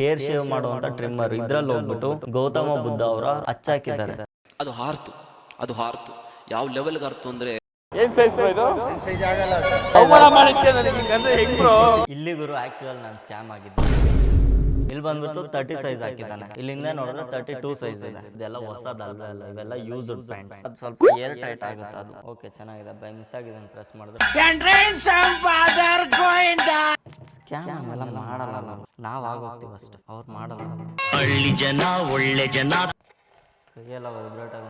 Hair shave ಮಾಡುವಂತ trimmer ಇದ್ರಲ್ಲಿ ಹೋಗ್ಬಿಟ್ಟು ಗೌತಮ ಬುದ್ಧ ಅವರ ಅಚ್ಚಾಕಿದ್ದಾರೆ. ಅದು ಹಾರ್ತು ಯಾವ ಲೆವೆಲ್ಗೆ ಅರ್ಥ ಅಂದ್ರೆ ಇಲ್ಲಿ ಗುರು ಆಕ್ಚುಯಲ್ ನಾನು ಸ್ಕ್ಯಾಮ್ ಆಗಿದ್ದೆ. ಇಲ್ಲಿ ಬಂದ್ಬಿಟ್ಟು 30 ಸೈಜ್ ಹಾಕಿದ್ದಾನೆ, ಇಲ್ಲಿಂದ ನೋಡಿದ್ರೆ 32 ಸೈಜ್ ಇದೆ. ಇದೆಲ್ಲ ಹೊಸದಲ್ವೇ ಅಲ್ಲ, ಇವೆಲ್ಲ ಯೂಸ್ಡ್ ಪ್ಯಾಂಟ್ಸ್. ಅದು ಸ್ವಲ್ಪ ಏರ್ ಟೈಟ್ ಆಗುತ್ತೆ. ಅದು ಓಕೆ ಚೆನ್ನಾಗಿದೆ. ಬೈ ಮಿಸ್ ಆಗಿದೆ ಪ್ರೆಸ್ ಮಾಡಿದ್ರೆ ಸ್ಕ್ಯಾಮ್ ಎಲ್ಲ ಮಾಡಲ್ಲ ನಾವು ಆಗೋಗ್ತೀವಿ ಅಷ್ಟೇ, ಅವ್ರು ಮಾಡಲ್ಲ. ಹಳ್ಳಿ ಜನ ಒಳ್ಳೆ ಜನ ಕೈಯೆಲ್ಲ ವೈಬ್ರೇಟ್ ಆಗಿ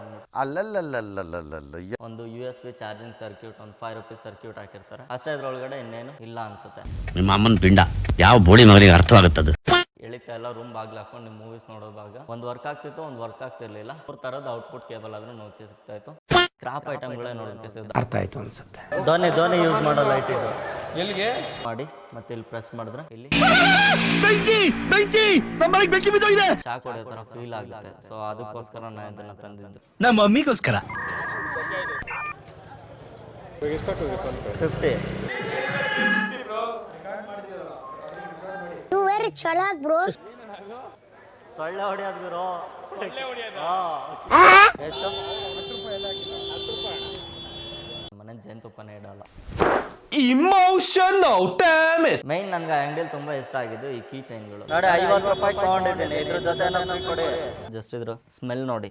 ಒಂದು USB ಚಾರ್ಜಿಂಗ್ ಸರ್ಕ್ಯೂಟ್, ಒಂದು 5 ರೂಪೀಸ್ ಸರ್ಕ್ಯೂಟ್ ಹಾಕಿರ್ತಾರೆ ಅಷ್ಟೇ. ಅದ್ರೊಳಗಡೆ ಇನ್ನೇನು ಇಲ್ಲ ಅನ್ಸುತ್ತೆ. ನಿಮ್ಮ ಅಮ್ಮನ ಪಿಂಡ ಯಾವ ಬೋಳಿ ಮಗನಿಗೆ ಅರ್ಥವಾಗುತ್ತದೆ. ಎಳಿತಾ ಎಲ್ಲ ರೂಮ್ ಬಾಗ್ಲು ಹಾಕೊಂಡು ನೀವು ಮೂವೀಸ್ ನೋಡೋದಾಗ ಒಂದು ವರ್ಕ್ ಆಗ್ತಿತ್ತು, ಒಂದು ವರ್ಕ್ ಆಗ್ತಿರ್ಲಿಲ್ಲ. ಅವ್ರ ತರದ ಔಟ್ಪುಟ್ ಕೇಬಲ್ ಆದ್ರೂ ನೋಡ್ತಿ ಸಿಗ್ತಾ ಇತ್ತು. ಕ್ರಾಪ್ ಐಟಮ್ಗಳೇ ನೋಡೋದಕ್ಕೆ ಸಿಗುತ್ತೆ. ಅರ್ಥ ಆಯ್ತು ಅನ್ಸುತ್ತೆ. ಧ್ವನಿ ಯೂಸ್ ಮಾಡೋ ಲೈಟ್ ಇದು ಎಲ್ಲಿಗೆ ಮಾಡಿ ಮತ್ತೆ ಇಲ್ಲಿ ಪ್ರೆಸ್ ಮಾಡಿದ್ರೆ ಇಲ್ಲಿ ಶಾಕ್ ಹೊಡೆಯೋ ತರ ಫೀಲ್ ಆಗುತ್ತೆ. ಸೊ ಅದಕ್ಕೋಸ್ಕರ ನಾನು ಇದನ್ನ ತಂದಿದ್ದು ನಮ್ಮ ಮಮ್ಮಿಗೋಸ್ಕರ. 50 ಚಲಾಕ್ ಬ್ರೋ. ಸೊಳ್ಳೆ ಹೊಡೆಯೋದು ಗುರು. ಎಷ್ಟು ಮನೆ ಜೇನುತುಪ್ಪನೇ ಇಡಲ್ಲ. Emotional damn it. ಮೈನ್ ನನ್ಗೆ ಅಂಗಡಿಯಲ್ಲಿ ತುಂಬಾ ಇಷ್ಟ ಆಗಿದ್ದು ಈ ಕೀ ಚೈನ್ಗಳು ನೋಡಿ. 50 ರೂಪಾಯಿ ತಗೊಂಡಿದ್ದೀನಿ. ಇದ್ರ ಜೊತೆ ಫ್ರೀ ಕೊಡಿ. ಜಸ್ಟ್ ಇದ್ರ ಸ್ಮೆಲ್ ನೋಡಿ.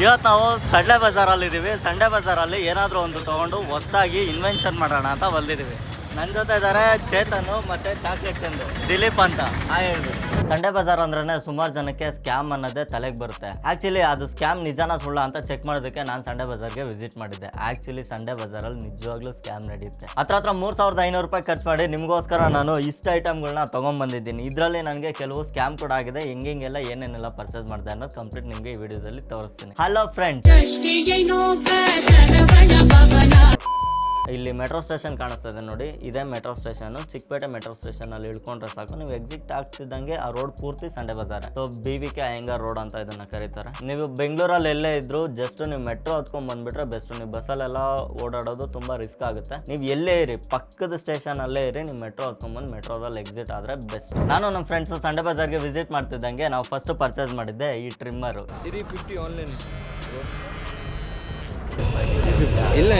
ಇವತ್ತು ನಾವು ಸಂಡೆ ಬಜಾರಲ್ಲಿ ಇದೀವಿ. ಸಂಡೆ ಬಜಾರಲ್ಲಿ ಏನಾದರೂ ಒಂದು ತಗೊಂಡು ಹೊಸದಾಗಿ ಇನ್ವೆನ್ಷನ್ ಮಾಡೋಣ ಅಂತ ಬಂದಿದ್ದೀವಿ. ನನ್ನ ಜೊತೆ ಇದ್ದಾರೆ ಚೇತನ್ ಮತ್ತೆ ಚಾಕ್ಲೇಟ್ ಚಂದು ದಿಲೀಪ್ ಅಂತ. ಹೇಳ್ಬೇಕು ಸಂಡೆ ಬಜಾರ್ ಅಂದ್ರೆ ಸುಮಾರು ಜನಕ್ಕೆ ಸ್ಕ್ಯಾಮ್ ಅನ್ನೋದೇ ತಲೆಗೆ ಬರುತ್ತೆ. ಆಕ್ಚುಲಿ ಅದು ಸ್ಕ್ಯಾಮ್ ನಿಜಾನ ಸುಳ್ಳ ಅಂತ ಚೆಕ್ ಮಾಡೋದಕ್ಕೆ ನಾನು ಸಂಡೆ ಬಜಾರ್ಗೆ ವಿಸಿಟ್ ಮಾಡಿದ್ದೆ. ಆಕ್ಚುಲಿ ಸಂಡೆ ಬಜಾರಲ್ಲಿ ನಿಜವಾಗ್ಲೂ ಸ್ಕ್ಯಾಮ್ ನಡೆಯುತ್ತೆ. ಹತ್ರ 3500 ರೂಪಾಯಿ ಖರ್ಚು ಮಾಡಿ ನಿಮಗೋಸ್ಕರ ನಾನು ಇಷ್ಟ ಐಟಮ್ಗಳನ್ನ ತೊಗೊಂಡ್ಬಂದಿದ್ದೀನಿ. ಇದರಲ್ಲಿ ನನಗೆ ಕೆಲವು ಸ್ಕ್ಯಾಮ್ ಕೂಡ ಆಗಿದೆ. ಹೆಂಗೆಲ್ಲ ಏನೇನೆಲ್ಲ ಪರ್ಚೇಸ್ ಮಾಡಿದೆ ಅನ್ನೋದು ಕಂಪ್ಲೀಟ್ ನಿಮಗೆ ಈ ವಿಡಿಯೋದಲ್ಲಿ ತೋರಿಸ್ತೀನಿ. ಹಲೋ ಫ್ರೆಂಡ್ಸ್, ಇಲ್ಲಿ ಮೆಟ್ರೋ ಸ್ಟೇಷನ್ ಕಾಣಿಸ್ತಾ ಇದೆ ನೋಡಿ. ಇದೇ metro station. Chickpet metro station ಅಲ್ಲಿ ಇಳ್ಕೊಂಡ್ರೆ ಸಾಕು, ನೀವು ಎಕ್ಸಿಟ್ ಆಗ್ತಿದ್ದಂಗೆ ಆ ರೋಡ್ ಪೂರ್ತಿ Sunday bazaar. So BVK Iyengar road ಅಂತ ಇದನ್ನ ಕರೀತಾರೆ. ನೀವು ಬೆಂಗಳೂರಲ್ಲಿ ಎಲ್ಲೇ ಇದ್ರು ಜಸ್ಟ್ ನೀವು ಮೆಟ್ರೋ ಹತ್ಕೊಂಡ್ ಬಂದ್ಬಿಟ್ರೆ ಬೆಸ್ಟ್. ನೀವು ಬಸ್ಸಲ್ಲೆಲ್ಲ ಓಡಾಡೋದು ತುಂಬಾ ರಿಸ್ಕ್ ಆಗುತ್ತೆ. ನೀವು ಎಲ್ಲೇ ಇರಿ, ಪಕ್ಕದ ಸ್ಟೇಷನ್ ಅಲ್ಲೇ ಇರಿ, ನೀವು ಮೆಟ್ರೋ ಹತ್ಕೊಂಡ್ ಬಂದು ಮೆಟ್ರೋದಲ್ಲಿ ಎಕ್ಸಿಟ್ ಆದ್ರೆ ಬೆಸ್ಟ್. ನಾನು ನಮ್ಮ ಫ್ರೆಂಡ್ಸ್ ಸಂಡೆ ಬಜಾರ್ಗೆ ವಿಸಿಟ್ ಮಾಡ್ತಿದ್ದಂಗೆ ನಾವು ಫಸ್ಟ್ ಪರ್ಚೇಸ್ ಮಾಡಿದ್ದೆ ಈ ಟ್ರಿಮ್ಮರ್. 350 ಆನ್ಲೈನ್ ಇಲ್ಲ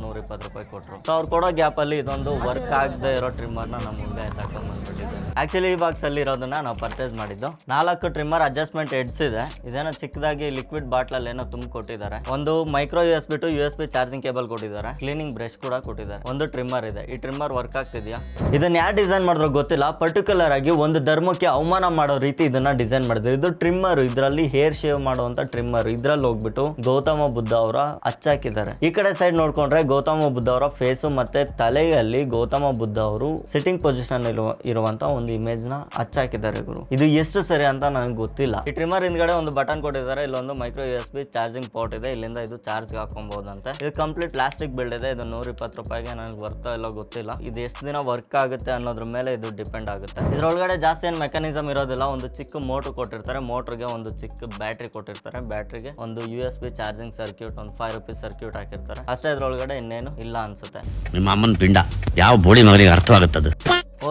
120 ರೂಪಾಯಿ ಕೊಟ್ಟರು. ಸೊ ಅವ್ರು ಕೊಡೋ ಗ್ಯಾಪ್ ಅಲ್ಲಿ ಇದೊಂದು ವರ್ಕ್ ಆಗದೆ ಇರೋ ಟ್ರಿಮ್ಮರ್ನ ನಮ್ಮ ಮುಂದೆ ತಗೊಂಡ್ ಬಂದ್ಬಿಟ್ಟಿದ್ದಾರೆ. ಆಕ್ಚುಲಿ ಈ ಬಾಕ್ಸ್ ಅಲ್ಲಿ ಇರೋದನ್ನ ನಾವು ಪರ್ಚೇಸ್ ಮಾಡಿದ್ದು. 4 ಟ್ರಿಮ್ಮರ್ ಅಡ್ಜಸ್ಟ್ಮೆಂಟ್ ಹೆಡ್ಸ್ ಇದೆ. ಇದೇನೋ ಚಿಕ್ಕದಾಗಿ ಲಿಕ್ವಿಡ್ ಬಾಟ್ಲಲ್ಲಿ ಏನೋ ತುಂಬ ಕೊಟ್ಟಿದ್ದಾರೆ. ಒಂದು micro USB to USB charging cable ಕೊಟ್ಟಿದ್ದಾರೆ. ಕ್ಲೀನಿಂಗ್ ಬ್ರಷ್ ಕೂಡ ಕೊಟ್ಟಿದ್ದಾರೆ. ಒಂದು ಟ್ರಿಮ್ಮರ್ ಇದೆ. ಈ ಟ್ರಿಮ್ಮರ್ ವರ್ಕ್ ಆಗ್ತಿದ್ಯಾ? ಇದನ್ನ ಯಾರು ಡಿಸೈನ್ ಮಾಡಿದ್ರು ಗೊತ್ತಿಲ್ಲ. ಪರ್ಟಿಕ್ಯುಲರ್ ಆಗಿ ಒಂದು ಧರ್ಮಕ್ಕೆ ಅವಮಾನ ಮಾಡೋ ರೀತಿ ಇದನ್ನ ಡಿಸೈನ್ ಮಾಡಿದ್ರು. ಇದು ಟ್ರಿಮ್ಮರ್, ಇದರಲ್ಲಿ ಹೇರ್ ಶೇವ್ ಮಾಡುವಂತ ಟ್ರಿಮ್ಮರ್. ಇದ್ರಲ್ಲಿ ಹೋಗ್ಬಿಟ್ಟು ಗೌತಮ ಬುದ್ಧ ಅವರ ಅಚ್ಚಾಕಿದ್ದಾರೆ. ಈ ಕಡೆ ಸೈಡ್ ನೋಡ್ಕೊಂಡ್ರೆ ಗೌತಮ ಬುದ್ಧ ಅವರ ಫೇಸು ಮತ್ತೆ ತಲೆಯಲ್ಲಿ ಗೌತಮ ಬುದ್ಧ ಅವರು ಸಿಟ್ಟಿಂಗ್ ಪೊಸಿಷನ್ ಇರುವಂತ ಒಂದು ಇಮೇಜ್ ನ ಹಚ್ಚಾಕಿದ್ದಾರೆ ಗುರು. ಇದು ಎಷ್ಟು ಸರಿ ಅಂತ ನನಗೆ ಗೊತ್ತಿಲ್ಲ. ಈ ಟ್ರಿಮ್ಮರ್ ಹಿಂದ್ಗಡೆ ಒಂದು ಬಟನ್ ಕೊಟ್ಟಿದ್ದಾರೆ. ಇಲ್ಲೊಂದು ಮೈಕ್ರೋ USB ಚಾರ್ಜಿಂಗ್ ಪೋರ್ಟ್ ಇದೆ. ಇಲ್ಲಿಂದ ಇದು ಚಾರ್ಜ್ ಹಾಕೊಬಹುದಂತೆ. ಇದು ಕಂಪ್ಲೀಟ್ ಪ್ಲಾಸ್ಟಿಕ್ ಬಿಲ್ಡ್ ಇದೆ. ಇದು 120 ರೂಪಾಯಿಗೆ ನನಗೆ ಬರ್ತಾ ಇಲ್ಲ, ಗೊತ್ತಿಲ್ಲ. ಇದು ಎಷ್ಟು ದಿನ ವರ್ಕ್ ಆಗುತ್ತೆ ಅನ್ನೋದ್ರ ಮೇಲೆ ಇದು ಡಿಪೆಂಡ್ ಆಗುತ್ತೆ. ಇದ್ರೊಳಗಡೆ ಜಾಸ್ತಿ ಏನು ಮೆಕ್ಯಾನಿಸಮ್ ಇರೋದಿಲ್ಲ. ಒಂದು ಚಿಕ್ಕ ಮೋಟರ್ ಕೊಟ್ಟಿರ್ತಾರೆ. ಮೋಟರ್ಗೆ ಒಂದು ಚಿಕ್ಕ ಬ್ಯಾಟ್ರಿ ಕೊಟ್ಟಿರ್ತಾರೆ. ಬ್ಯಾಟ್ರಿಗೆ ಒಂದು USB ಚಾರ್ಜಿಂಗ್ ಸರ್ಕ್ಯೂಟ್, ಒಂದು 5 ರೂಪೀಸ್ ಸರ್ಕ್ಯೂಟ್ ಹಾಕಿರ್ತಾರೆ ಅಷ್ಟೇ. ಇದ್ರೊಳಗಡೆ ಇನ್ನೇನು ಇಲ್ಲ ಅನ್ಸುತ್ತೆ. ನಿಮ್ಮ ಅಮ್ಮನ ಪಿಂಡ ಯಾವ ಬೋಳಿ ಮಗನಿಗೆ ಅರ್ಥವಾಗುತ್ತದೆ.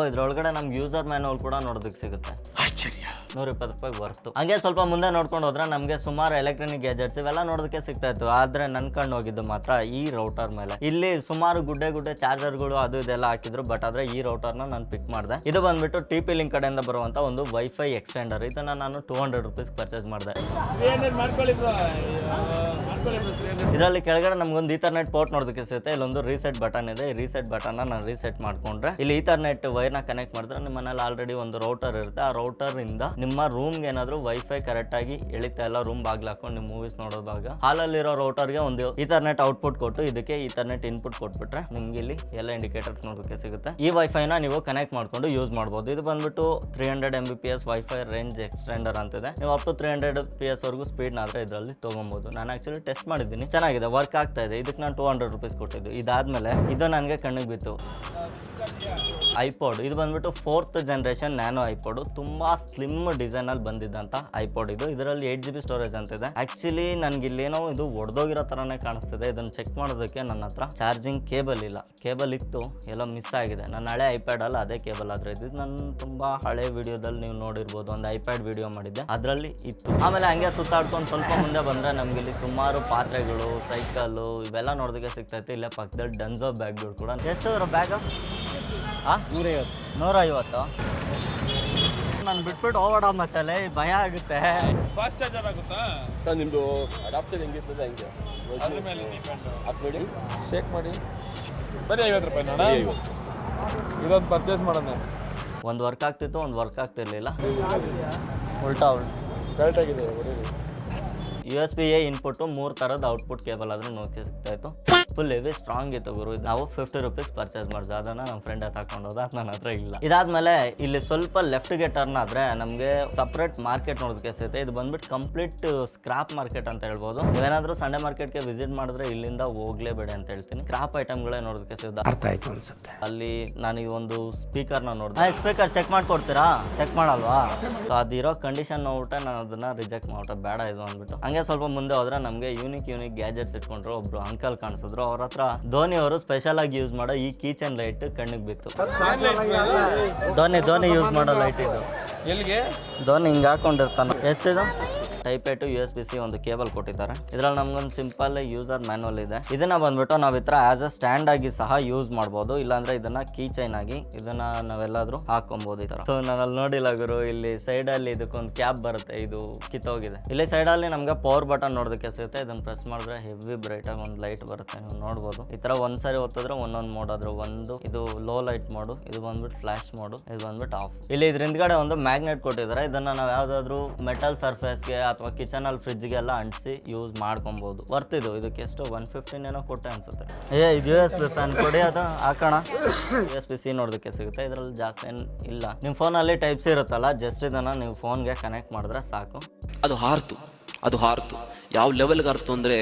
ಇದ್ರೊಳಗಡೆ ನಮ್ಗೆ ಯೂಸರ್ ಮ್ಯಾನುವಲ್ ಕೂಡ ನೋಡೋದಕ್ಕೆ ಸಿಗುತ್ತೆ. 120 ರೂಪಾಯಿ ಬರ್ತು. ಹಂಗೆ ಸ್ವಲ್ಪ ಮುಂದೆ ನೋಡ್ಕೊಂಡು ಹೋದ್ರೆ ನಮಗೆ ಸುಮಾರು ಎಲೆಕ್ಟ್ರಾನಿಕ್ ಗ್ಯಾಜೆಟ್ಸ್ ಇವೆಲ್ಲ ನೋಡೋದಕ್ಕೆ ಸಿಗ್ತಾ ಇತ್ತು. ಆದ್ರೆ ನನ್ ಕಣ್ಣು ಹೋಗಿದ್ದು ಮಾತ್ರ ಈ ರೌಟರ್ ಮೇಲೆ. ಇಲ್ಲಿ ಸುಮಾರು ಗುಡ್ಡೆ ಚಾರ್ಜರ್ಗಳು ಅದು ಇದೆಲ್ಲ ಹಾಕಿದ್ರು. ಬಟ್ ಆದ್ರೆ ಈ ರೌಟರ್ನ ನಾನು ಪಿಕ್ ಮಾಡಿದೆ. ಇದು ಬಂದ್ಬಿಟ್ಟು TP ಲಿಂಕ್ ಕಡೆಯಿಂದ ಬರುವಂತ ಒಂದು ವೈಫೈ ಎಕ್ಸ್ಟೆಂಡರ್. ಇದನ್ನ ನಾನು 200 ರೂಪೀಸ್ ಪರ್ಚೇಸ್ ಮಾಡಿದೆ. ಇದರಲ್ಲಿ ಕೆಳಗಡೆ ನಮ್ಗೊಂದು ಈಥರ್ನೆಟ್ ಪೋರ್ಟ್ ನೋಡೋದಕ್ಕೆ ಸಿಗುತ್ತೆ. ಇಲ್ಲೊಂದು ರೀಸೆಟ್ ಬಟನ್ ಇದೆ. ಈ ರೀಸೆಟ್ ಬಟನ್ ನಾನು ರೀಸೆಟ್ ಮಾಡ್ಕೊಂಡ್ರೆ ಇಲ್ಲಿ ಈಥರ್ನೆಟ್ ವೈರ್ ನ ಕನೆಕ್ಟ್ ಮಾಡಿದ್ರೆ ನಿಮ್ಮ ಮನೇಲಿ ಆಲ್ರೆಡಿ ಒಂದು ರೌಟರ್ ಇರುತ್ತೆ. ಆ ರೌಟರ್ ಇಂದ ನಿಮ್ಮ ರೂಮ್ಗೆ ಏನಾದ್ರು ವೈಫೈ ಕರೆಕ್ಟ್ ಆಗಿ ಎಳಿತಾ ಎಲ್ಲ ರೂಮ್ ಬಾಗ್ಲು ಹಾಕೊಂಡು ನೀವು ಮೂವೀಸ್ ನೋಡೋದಾಗ ಹಾಲಲ್ಲಿರೋ ರೌಟರ್ಗೆ ಒಂದು ಈಥರ್ನೆಟ್ ಔಟ್ಪುಟ್ ಕೊಟ್ಟು ಇದಕ್ಕೆ ಈಥರ್ನೆಟ್ ಇನ್ಪುಟ್ ಕೊಟ್ಬಿಟ್ರೆ ನಿಮ್ಗೆ ಇಲ್ಲಿ ಎಲ್ಲ ಇಂಡಿಕೇಟರ್ಸ್ ನೋಡೋದಕ್ಕೆ ಸಿಗುತ್ತೆ. ಈ ವೈಫೈನ ನೀವು ಕನೆಕ್ಟ್ ಮಾಡ್ಕೊಂಡು ಯೂಸ್ ಮಾಡ್ಬೋದು. ಇದು ಬಂದ್ಬಿಟ್ಟು 300 Mbps ವೈಫೈ ರೇಂಜ್ ಎಕ್ಸ್ಟೆಂಡರ್ ಅಂತಿದೆ. ನೀವು ಅಪ್ ಟು 300 PS ವರೆಗೂ ಸ್ಪೀಡ್ ಆದ್ರೆ ಇದರಲ್ಲಿ ತಗೊಬಹುದು. ನಾನು ಆಕ್ಚುಲಿ ಟೆಸ್ಟ್ ಮಾಡಿದ್ದೀನಿ, ಚೆನ್ನಾಗಿದೆ, ವರ್ಕ್ ಆಗ್ತಾ ಇದೆ. ಇದಕ್ಕೆ ನಾನು 200 ರೂಪೀಸ್ ಕೊಟ್ಟಿದ್ದು. ಇದಾದ್ಮೇಲೆ ಇದು ನನಗೆ ಕಣ್ಣಿಗೆ ಬಿತ್ತು. ಐಪಾಡ್ ಇದು ಬಂದ್ಬಿಟ್ಟು 4th ಜನರೇಷನ್ ನ್ಯಾನೋ ಐಪಾಡ್, ತುಂಬಾ ಸ್ಲಿಮ್ ಡಿಸೈನ್ ಅಲ್ಲಿ ಬಂದಿದ್ದಂತ ಐಪಾಡ್ ಇದು. ಇದರಲ್ಲಿ 8GB ಸ್ಟೋರೇಜ್ ಅಂತಿದೆ. ಆಕ್ಚುಲಿ ನನ್ಗೆ ಇಲ್ಲೇನೋ ಇದು ಒಡೆದೋಗಿರೋ ತರಾನೇ ಕಾಣಿಸ್ತಿದೆ. ಇದನ್ನ ಚೆಕ್ ಮಾಡೋದಕ್ಕೆ ನನ್ನ ಹತ್ರ ಚಾರ್ಜಿಂಗ್ ಕೇಬಲ್ ಇಲ್ಲ. ಕೇಬಲ್ ಇತ್ತು, ಎಲ್ಲ ಮಿಸ್ ಆಗಿದೆ. ನನ್ನ ಹಳೆ ಐಪ್ಯಾಡ್ ಅಲ್ಲಿ ಅದೇ ಕೇಬಲ್ ಆದ್ರೆ ಇದು ನಾನು ತುಂಬಾ ಹಳೆ ವಿಡಿಯೋದಲ್ಲಿ ನೀವು ನೋಡಿರ್ಬೋದು, ಒಂದು ಐಪ್ಯಾಡ್ ವಿಡಿಯೋ ಮಾಡಿದ್ದೆ, ಅದರಲ್ಲಿ ಇತ್ತು. ಆಮೇಲೆ ಹಂಗೆ ಸುತ್ತಾಡ್ಕೊಂಡು ಸ್ವಲ್ಪ ಮುಂದೆ ಬಂದ್ರೆ ನಮ್ಗೆ ಇಲ್ಲಿ ಸುಮಾರು ಪಾತ್ರೆಗಳು, ಸೈಕಲ್ ಇವೆಲ್ಲ ನೋಡೋದಕ್ಕೆ ಸಿಗ್ತೈತೆ. ಇಲ್ಲೇ ಪಕ್ಕದಲ್ಲಿ ಡನ್ಸೋ ಬ್ಯಾಗ್ಗಳು ಕೂಡ. ಎಷ್ಟು ಬ್ಯಾಗ್? 150. ನಾನು ಬಿಟ್ಬಿಟ್ಟು ಹೋಗೋಣ ಮಚ್ಚಲೆ, ಭಯ ಆಗುತ್ತೆ. ಫಾಸ್ಟ್ ಚಾರ್ಜರ್ ಆಗುತ್ತಾ ಸರ್ ನಿಮ್ಮದು ಅಡಾಪ್ಟರ್ ಹೆಂಗಿರ್ತದೆ ಹಂಗೆ ಅದ್ರ ಮೇಲೆ ಡಿಪೆಂಡ್. ಅದು ನೋಡಿ ಚೆಕ್ ಮಾಡಿ. ಬರೀ 50 ರೂಪಾಯಿ ನೋಡ. ಇದೊಂದು ಪರ್ಚೇಸ್ ಮಾಡೋಣ. ಒಂದು ವರ್ಕ್ ಆಗ್ತಿತ್ತು, ಒಂದು ವರ್ಕ್ ಆಗ್ತಿರ್ಲಿಲ್ಲ. ಉಲ್ಟಾ ಕರೆಕ್ಟ್ ಆಗಿದೆ ಹೊಡೀರಿ. USB-A ಇನ್ಪುಟ್ಟು 3 ಥರದ ಔಟ್ಪುಟ್ ಕೇಬಲ್ ಆದರೂ ನೋಡ್ಕೆ ಸಿಗ್ತಾ ಇತ್ತು. ಫುಲ್ ಹೆವಿ ಸ್ಟ್ರಾಂಗ್ ಇತ್ತು ಗುರು. ಇದು ನಾವು 50 ರೂಪೀಸ್ ಪರ್ಚೇಸ್ ಮಾಡಿದ್ವಿ. ಅದನ್ನು ನಮ್ಮ ಫ್ರೆಂಡ್ ತಗೊಂಡೋದ, ಅದು ನನ್ನ ಹತ್ರ ಇಲ್ಲ. ಇದಾದ್ಮೇಲೆ ಇಲ್ಲಿ ಸ್ವಲ್ಪ ಲೆಫ್ಟ್ಗೆ ಟರ್ನ್ ಆದರೆ ನಮಗೆ ಸಪ್ರೇಟ್ ಮಾರ್ಕೆಟ್ ನೋಡೋದಕ್ಕೆ ಸಿಗುತ್ತೆ. ಇದು ಬಂದ್ಬಿಟ್ಟು ಕಂಪ್ಲೀಟ್ ಸ್ಕ್ರಾಪ್ ಮಾರ್ಕೆಟ್ ಅಂತ ಹೇಳ್ಬೋದು. ನೀವೇನಾದರೂ ಸಂಡೇ ಮಾರ್ಕೆಟ್ಗೆ ವಿಸಿಟ್ ಮಾಡಿದ್ರೆ ಇಲ್ಲಿಂದ ಹೋಗ್ಲೇಬೇಡಿ ಅಂತ ಹೇಳ್ತೀನಿ. ಸ್ಕ್ರಾಪ್ ಐಟಮ್ಗಳೇ ನೋಡೋದಕ್ಕೆ ಸಿಗುತ್ತೆ. ಅರ್ಥ ಆಯ್ತು ಅನ್ಸುತ್ತೆ. ಅಲ್ಲಿ ನಾನು ಈ ಒಂದು ಸ್ಪೀಕರ್ನ ನೋಡಿದೆ. ಸ್ಪೀಕರ್ ಚೆಕ್ ಮಾಡ್ಕೊಡ್ತೀರಾ? ಚೆಕ್ ಮಾಡಲ್ವಾ? ಸೊ ಅದಿರೋ ಕಂಡೀಷನ್ ನೋಡ್ಬಿಟ್ಟೆ ನಾನು ಅದನ್ನ ರಿಜೆಕ್ಟ್ ಮಾಡ್ಬಿಟ್ಟೆ, ಬೇಡ ಇದು ಅಂದ್ಬಿಟ್ಟು. ಹಂಗೆ ಸ್ವಲ್ಪ ಮುಂದೆ ಹೋದ್ರೆ ನಮಗೆ ಯೂನಿಕ್ ಗ್ಯಾಜೆಟ್ಸ್ ಇಟ್ಕೊಂಡ್ರು. ಒಬ್ರು ಅಂಕಲ್ ಕಾಣಿಸಿದ್ರು. ಅವ್ರ ಹತ್ರ ಧೋನಿ ಅವರು ಸ್ಪೆಷಲ್ ಆಗಿ ಯೂಸ್ ಮಾಡೋ ಈ ಕೀಚನ್ ಲೈಟ್ ಕಣ್ಣಿಗೆ ಬಿತ್ತು. ಧೋನಿ ಯೂಸ್ ಮಾಡೋ ಲೈಟ್ ಇದು. ಎಲ್ಲಿಗೆ ಧೋನಿ ಹಿಂಗೆ ಹಾಕೊಂಡಿರ್ತಾನೆ. ಎಷ್ಟಿದು? Type A to USB-C ಒಂದು ಕೇಬಲ್ ಕೊಟ್ಟಿದ್ದಾರೆ. ಇದರಲ್ಲಿ ನಮ್ಗೊಂದು ಸಿಂಪಲ್ ಯೂಸರ್ ಮ್ಯಾನುವಲ್ ಇದೆ. ಇದನ್ನ ಬಂದ್ಬಿಟ್ಟು ನಾವು ಈ ಥರ ಆಸ್ ಅ ಸ್ಟ್ಯಾಂಡ್ ಆಗಿ ಸಹ ಯೂಸ್ ಮಾಡ್ಬೋದು. ಇಲ್ಲಾಂದ್ರೆ ಇದನ್ನ ಕೀ ಚೈನ್ ಆಗಿ ಇದನ್ನ ನಾವೆಲ್ಲಾದ್ರೂ ಹಾಕೊಬಹುದು ಈ ತರ. ಸೊ ನಾನಲ್ಲಿ ನೋಡಿಲ್ಲ ಗುರು, ಇಲ್ಲಿ ಸೈಡ್ ಅಲ್ಲಿ ಇದಕ್ಕೊಂದು ಕ್ಯಾಪ್ ಬರುತ್ತೆ, ಇದು ಕಿತ್ತೋಗಿದೆ. ಇಲ್ಲಿ ಸೈಡ್ ಅಲ್ಲಿ ನಮ್ಗೆ ಪವರ್ ಬಟನ್ ನೋಡೋದಕ್ಕೆ ಸಿಗುತ್ತೆ. ಇದನ್ನ ಪ್ರೆಸ್ ಮಾಡಿದ್ರೆ ಹೆವಿ ಬ್ರೈಟ್ ಆಗಿ ಒಂದು ಲೈಟ್ ಬರುತ್ತೆ, ನೀವು ನೋಡ್ಬೋದು. ಈ ತರ ಒಂದ್ಸರಿ ಒತ್ತಿದ್ರೆ ಒಂದೊಂದು ಮೋಡ್ ಆದ್ರೂ ಒಂದು ಇದು ಲೋ ಲೈಟ್ ಮೋಡು, ಇದು ಬಂದ್ಬಿಟ್ಟು ಫ್ಲಾಶ್ ಮೋಡು, ಇದು ಬಂದ್ಬಿಟ್ಟು ಆಫ್. ಇಲ್ಲಿ ಇದ್ರ ಹಿಂದ್ಗಡೆ ಒಂದು ಮ್ಯಾಗ್ನೆಟ್ ಕೊಟ್ಟಿದ್ದಾರೆ. ಇದನ್ನ ನಾವು ಯಾವ್ದಾದ್ರು ಮೆಟಲ್ ಸರ್ಫೇಸ್ಗೆ ಅಥವಾ ಕಿಚನ್ ಅಲ್ಲಿ ಫ್ರಿಡ್ಜ್ಗೆಲ್ಲ ಅಂಟಿಸಿ ಯೂಸ್ ಮಾಡ್ಕೊಬಹುದು. ವರ್ತಿದು. ಇದಕ್ಕೆ ಎಷ್ಟು 115 ಏನೋ ಕೊಟ್ಟೆ ಅನ್ಸುತ್ತೆ. ಇದು USB ಫ್ಯಾನ್ ಕೊಡಿ, ಅದು ಹಾಕೋಣ. USB-C ನೋಡೋದಕ್ಕೆ ಸಿಗುತ್ತೆ. ಇದರಲ್ಲಿ ಜಾಸ್ತಿ ಏನು ಇಲ್ಲ. ನಿಮ್ಮ ಫೋನಲ್ಲಿ Type-C ಇರುತ್ತಲ್ಲ, ಜಸ್ಟ್ ಇದನ್ನ ನೀವು ಫೋನ್ಗೆ ಕನೆಕ್ಟ್ ಮಾಡಿದ್ರೆ ಸಾಕು. ಅದು ಹಾರ್ತು ಯಾವ ಲೆವೆಲ್ಗೆ ಅರ್ತು ಅಂದರೆ